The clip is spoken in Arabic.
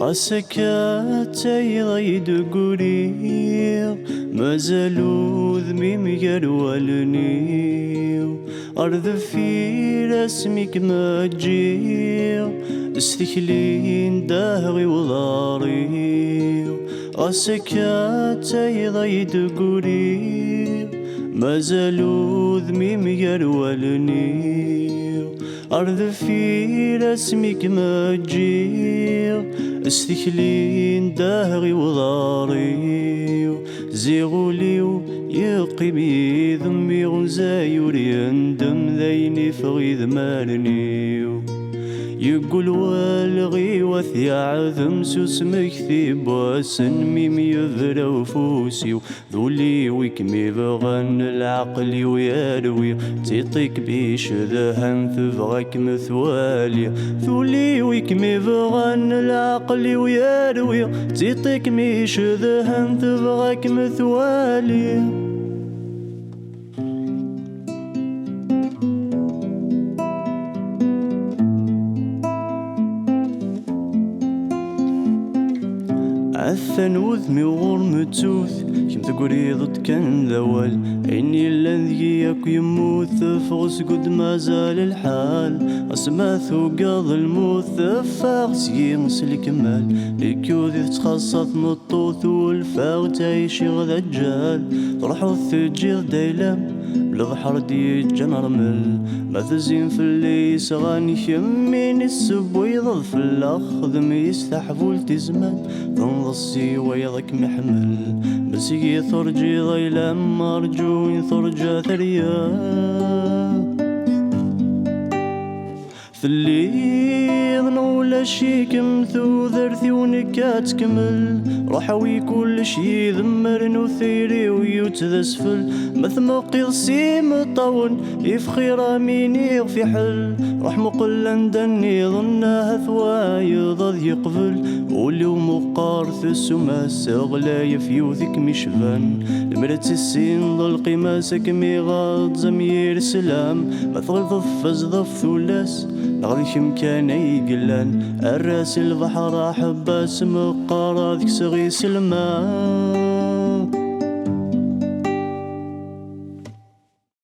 السكات يضيد قريب مازالو ذميم يروالنيو أرض في رسمك ما تجيو استكلين داهغي وضاريو السكات يضيد قريب مازالو ذميم يروالنيو أرض في رسمك ما تجيو استكلين داهغي وضاريو زيغوليو يقبي ذمي غنزايو ريندم ذيني فغيذ مالنيو يقول والغي وثي عذم سوس مكثيب واسن ميم يذرى وفوسي ذولي ويكمي بغن العقل ويروي تيطيك بيش ذهن ثفغك مثوالي ذولي ويكمي بغن العقل ويروي تيطيك ميش ذهن ثفغك مثوالي عثن وذمي وغرم توث كم تقولي ضد كان ذوال عيني الذيك يموت فغس قد ما زال الحال أسماث وقاض الموت فاغس ينسل كمال لكيوذي تخصص نطوث والفاغ تعيش غدا الجال روحو الثجيض دايلام البحر دي جنرمل ما تزين في اللي سغاني يمين السب ويضل في الأخذ يستحفو التزمان تنضصي ويضك محمل بس يثرجي ضيلا مرجو ثرجا ثريا ثليض نولا شيكم ثو ذرثي ونكات كمل روحوي كل شي ذمر نثيري ويتذسفل مثمقي السيم طون يفخي راميني في حل روح مقلا دني ظنها ثواي ضد يقبل ولو مقارث السما سغلا يفيوذك مشفان المرت السين ضل قماسك ميغاض زمير سلام مثغل ضفز ضف ثلاس نغذيك مكان يقلان الراس البحر حباس مقارا ذيك سغي سلمان